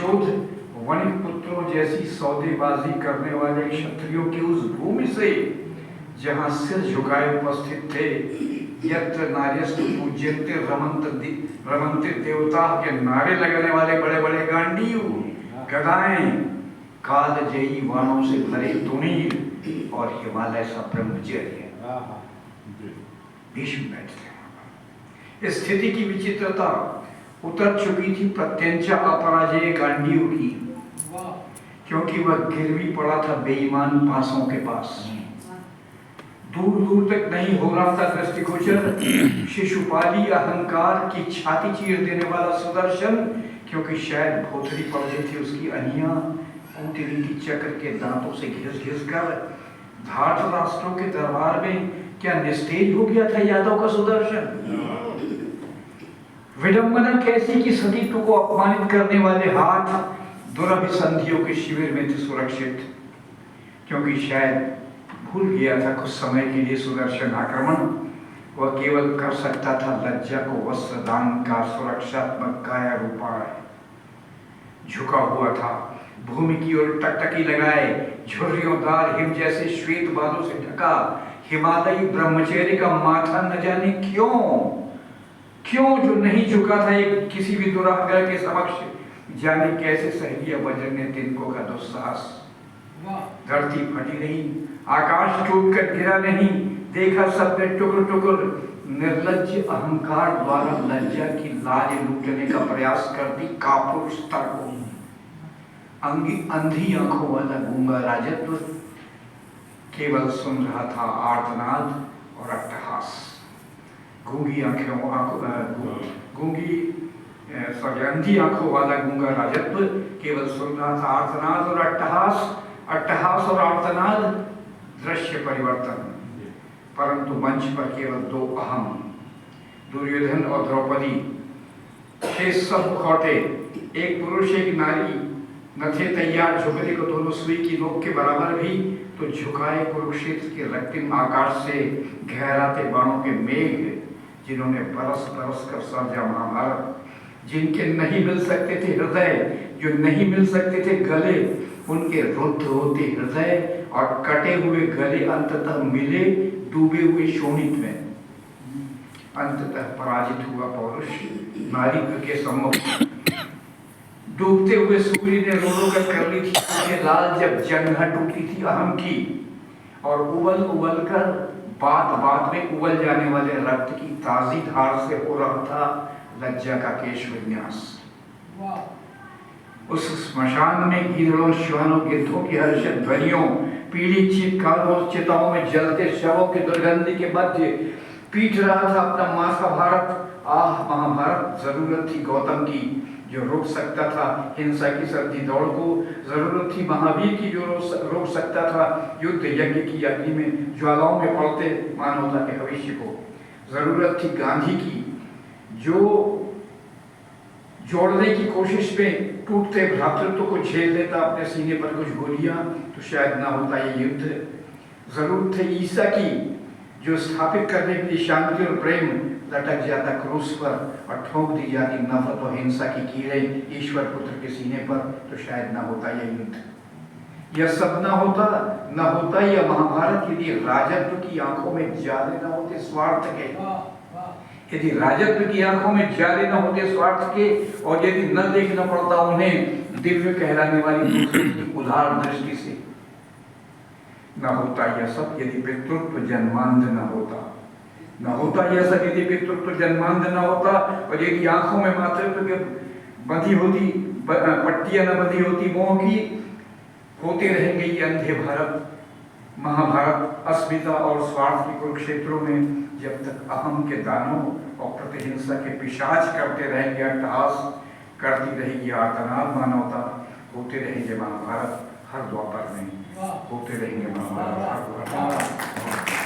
प्रचोद वणिक पुत्रों जैसी सौदेबाजी करने वाले क्षत्रियों की उस भूमि से जहां सिर झुकाए उपस्थित थे, यत्र नार्यस्तु पूज्यन्ते रमन्ते देवता के नारे लगाने वाले बड़े बड़े गांडीव, गदाएं, कालजयी वाणों से भरे तुणीर और हिमालय सा ब्रह्मचर्य भीष्म बैठते हैं। इस स्थिति की विचित्रता उतर चुकी थी प्रत्यंचा अपराजय गांडीव की, क्योंकि वह गिरवी पड़ा था बेईमान पासों के पास। दूर दूर तक नहीं हो रहा था दृष्टिगोचर शिशुपाली अहंकार की छाती चीर देने वाला सुदर्शन, क्योंकि शायद भोथरी पड़ गई थी उसकी अनिया कूटनीति चक्र के दांतों से घिस घिस कर। धाट राष्ट्रों के दरबार में क्या निस्तेज हो गया था यादव का सुदर्शन? विडंबना कैसी कि सतीत्व को अपमानित करने वाले हाथ दुरभिसंधियों के शिविर में थे सुरक्षित, क्योंकि शायद भूल गया था कुछ समय के लिए सुदर्शन आक्रमण वह केवल कर सकता था लज्जा को वस्त्र दान का सुरक्षात्मक काया रूपाय। झुका हुआ था, भूमि की ओर टकटकी लगाए, झुर्रियोंदार हिम जैसे श्वेत बालों से ढका हिमालयी ब्रह्मचर्य का माथा न जाने क्यों जो नहीं झुका था एक किसी भी दुराग्रह के समक्ष। जाने कैसे सह लिया वज्र ने तिनको का दुस्साहस। धरती फटी नहीं, आकाश टूटकर गिरा नहीं, देखा सबने टुकुर टुकुर निर्लज्ज अहंकार द्वारा लज्जा की लाज लूटने का प्रयास करती कापुरुष स्तर को। अंधी आंखों वाला गूंगा राजत्व केवल सुन रहा था आर्तनाद और अट्टहास। अंधी आंखों वाला गूंगा राजत्व केवल सुन रहा था आर्तनाद और अट्टहास और आर्तनाद, दृश्य परिवर्तन। परंतु मंच पर केवल दो अहम, दुर्योधन और द्रौपदी, शेष सब मुखौटे, एक पुरुष एक नारी न थे तैयार झुकने को दोनों सुई की नोक के बराबर भी। तो झुकाए कुरुक्षेत्र के रक्तिम आकाश से गहराते बाणों के मेघ, जिन्होंने बरस बरस कर सर्जा महाभारत, जिनके नहीं मिल सकते थे हृदय, जो नहीं मिल सकते थे गले, उनके रुद्ध होते हृदय और कटे हुए गले अंततः मिले डूबे हुए शोणित में। अंततः पराजित हुआ पौरुष नारी के सम्मुख। डूबते हुए सूर्य ने रो कर कर ली थी आंखें लाल जब जंघा टूटी थी अहम की, और उबल उबल कर बात बात में उबल जाने वाले रक्त की ताजी धार से हो रहा था लज्जा का केश विन्यास। उस स्मशान में गीदड़ों श्वानों गिद्धों की हर्षित ध्वनियों, पीली चीत्कारों, चिताओं में जलते शवों की दुर्गंधी के मध्य पीट रहा था अपना माथा भारत। आह महाभारत, जरूरत थी गौतम की जो रोक सकता था हिंसा की सर्दी दौड़ को, जरूरत थी महावीर की जो रोक सकता था युद्ध यज्ञ की अग्नि में ज्वालाओं में पड़ते मानवता के भविष्य को, जरूरत थी गांधी की जो जोड़ने की कोशिश में टूटते भ्रातृत्व को झेल लेता अपने सीने पर कुछ गोलियां तो शायद ना होता ये युद्ध। जरूरत थे ईसा की जो स्थापित करने के लिए शांति और प्रेम लटक जाता क्रूस पर और ठोक दी जाती नफरत और हिंसा की कीड़ें ईश्वर पुत्र के सीने पर तो शायद ना होता यह युद्ध। यह सब ना होता यह महाभारत यदि राजत्व की आंखों में जाले न होते स्वार्थ के, यदि राजत्व की आंखों में जाले न होते स्वार्थ के, और यदि न देखना पड़ता उन्हें दिव्य कहलाने वाली दूसरे की उदार दृष्टि से। न होता यह सब यदि पितृत्व जन्मांध न होता, न होता यह सब यदि पितृत्व जन्मांध न होता, और यदि आंखों में मातृत्व के बंधी होती पट्टियां न बंधी होती मोह की, होते रहेंगे ये अंधे भारत महाभारत अस्मिता और स्वार्थ के कुरुक्षेत्रों में, जब तक अहम के दानों और प्रतिहिंसा के पिशाच करते रहेंगे, अट्टहास करती रहेगी आर्तनाद मानवता, होते रहेंगे महाभारत हर द्वापर में, होते रहेंगे महाभारत हर द्वापर।